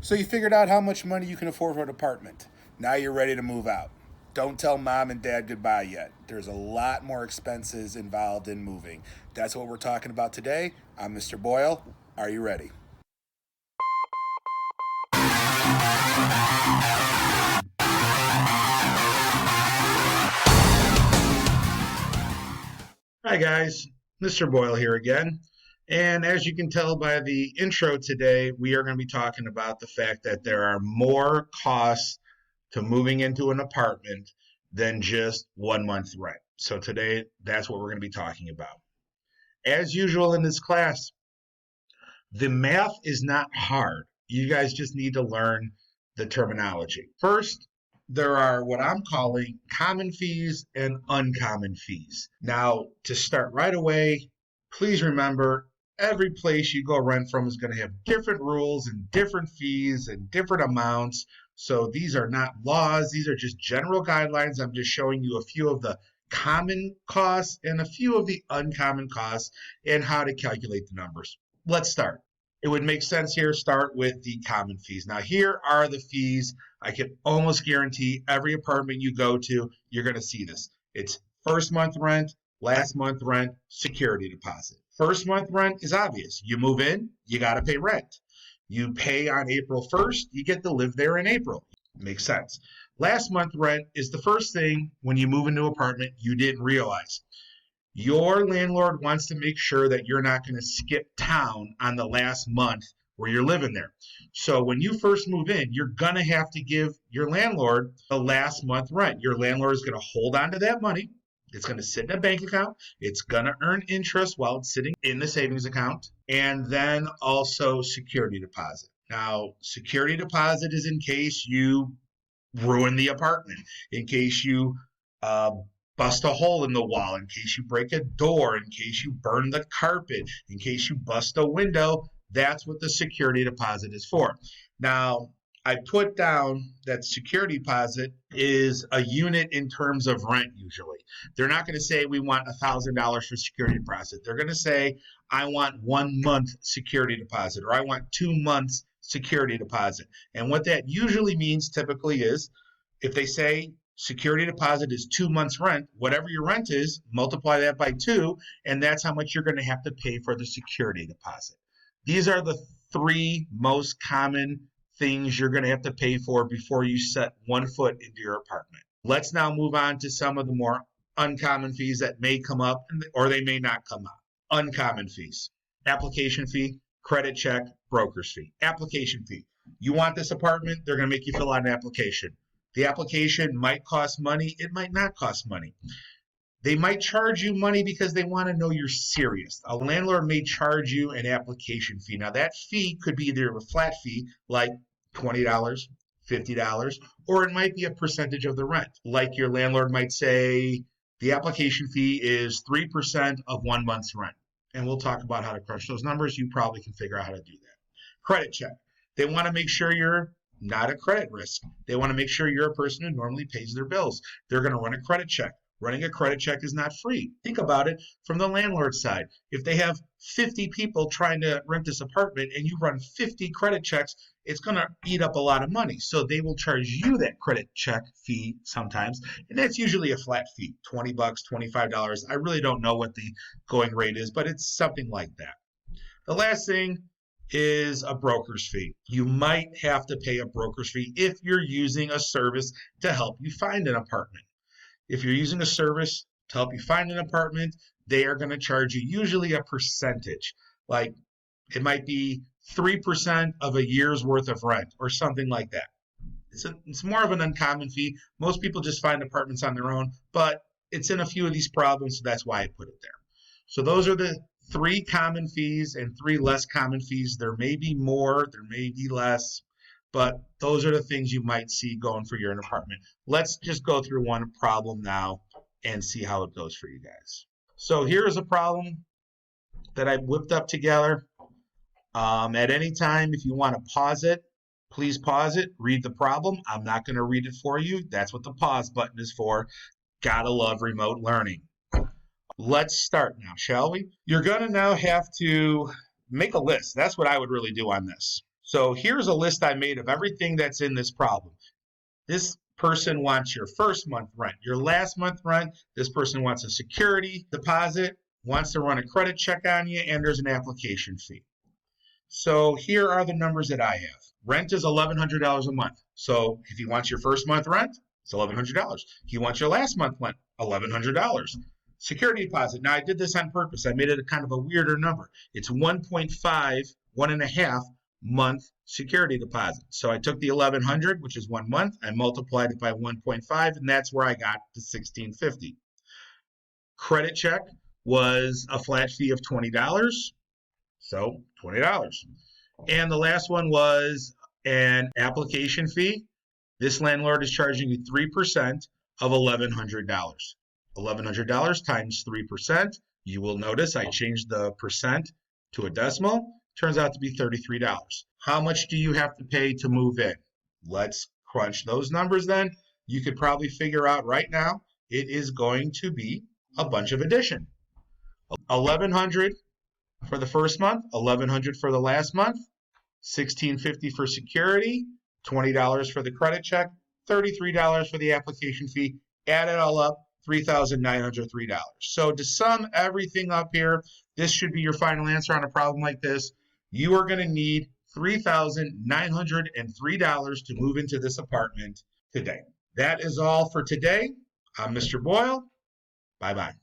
So you figured out how much money you can afford for an apartment. Now you're ready to move out. Don't tell mom and dad goodbye yet. There's a lot more expenses involved in moving. That's what we're talking about today. I'm Mr. Boyle. Are you ready? Hi guys, Mr. Boyle here again. And as you can tell by the intro today, we are going to be talking about the fact that there are more costs to moving into an apartment than just 1 month rent. So today, that's what we're going to be talking about. As usual in this class, the math is not hard. You guys just need to learn the terminology. First, there are what I'm calling common fees and uncommon fees. Now, to start right away, please remember every place you go rent from is going to have different rules and different fees and different amounts. So these are not laws, these are just general guidelines. I'm just showing you a few of the common costs and a few of the uncommon costs and how to calculate the numbers. Let's start. It would make sense here, start with the common fees. Now, here are the fees. I can almost guarantee every apartment you go to, you're going to see this. It's first month rent, last month rent, security deposit. First month rent is obvious. You move in, you got to pay rent. You pay on April 1st, you get to live there in April. Makes sense. Last month rent is the first thing when you move into an apartment you didn't realize. Your landlord wants to make sure that you're not going to skip town on the last month where you're living there. So when you first move in, you're going to have to give your landlord the last month rent. Your landlord is going to hold on to that money. It's going to sit in a bank account. It's going to earn interest while it's sitting in the savings account. And then also security deposit. Now, security deposit is in case you ruin the apartment, in case you bust a hole in the wall, in case you break a door, in case you burn the carpet, in case you bust a window. That's what the security deposit is for. Now, I put down that security deposit is a unit in terms of rent usually. They're not going to say we want $1,000 for security deposit. They're going to say I want 1 month security deposit, or I want 2 months security deposit. And what that usually means typically is if they say security deposit is 2 months rent, whatever your rent is, multiply that by 2, and that's how much you're going to have to pay for the security deposit. These are the 3 most common things you're going to have to pay for before you set 1 foot into your apartment. Let's now move on to some of the more uncommon fees that may come up or they may not come up. Uncommon fees. Application fee, credit check, broker's fee. Application fee. You want this apartment, they're going to make you fill out an application. The application might cost money. It might not cost money. They might charge you money because they want to know you're serious. A landlord may charge you an application fee. Now, that fee could be either a flat fee, like $20, $50, or it might be a percentage of the rent. Like your landlord might say, the application fee is 3% of 1 month's rent. And we'll talk about how to crunch those numbers. You probably can figure out how to do that. Credit check. They want to make sure you're not a credit risk. They want to make sure you're a person who normally pays their bills. They're going to run a credit check. Running a credit check is not free. Think about it from the landlord's side. If they have 50 people trying to rent this apartment and you run 50 credit checks, it's going to eat up a lot of money. So they will charge you that credit check fee sometimes. And that's usually a flat fee, $20, $25. I really don't know what the going rate is, but it's something like that. The last thing is a broker's fee. You might have to pay a broker's fee if you're using a service to help you find an apartment. If you're using a service to help you find an apartment, they are going to charge you usually a percentage. Like it might be 3% of a year's worth of rent or something like that. It's more of an uncommon fee. Most people just find apartments on their own, but it's in a few of these problems, so that's why I put it there. So those are the 3 common fees and 3 less common fees. There may be more, there may be less, but those are the things you might see going for your apartment. Let's just go through one problem now and see how it goes for you guys. So here's a problem that I whipped up together. At any time, if you want to pause it, please pause it, read the problem. I'm not going to read it for you. That's what the pause button is for. Gotta love remote learning. Let's start now, shall we? You're going to now have to make a list. That's what I would really do on this. So here's a list I made of everything that's in this problem. This person wants your first month rent, your last month rent. This person wants a security deposit, wants to run a credit check on you, and there's an application fee. So here are the numbers that I have. Rent is $1,100 a month. So if he wants your first month rent, it's $1,100. He wants your last month rent, $1,100. Security deposit. Now I did this on purpose. I made it a kind of a weirder number. It's 1.5, 1.5 month security deposit. So I took the 1,100, which is 1 month, I multiplied it by 1.5, and that's where I got the 1,650. Credit check was a flat fee of $20. So $20. And the last one was an application fee. This landlord is charging you 3% of $1,100. $1,100 times 3%. You will notice I changed the percent to a decimal. Turns out to be $33. How much do you have to pay to move in? Let's crunch those numbers then. You could probably figure out right now it is going to be a bunch of addition. 1,100 for the first month, 1,100 for the last month, $1,650 for security, $20 for the credit check, $33 for the application fee. Add it all up, $3,903. So to sum everything up here, this should be your final answer on a problem like this. You are going to need $3,903 to move into this apartment today. That is all for today. I'm Mr. Boyle. Bye-bye.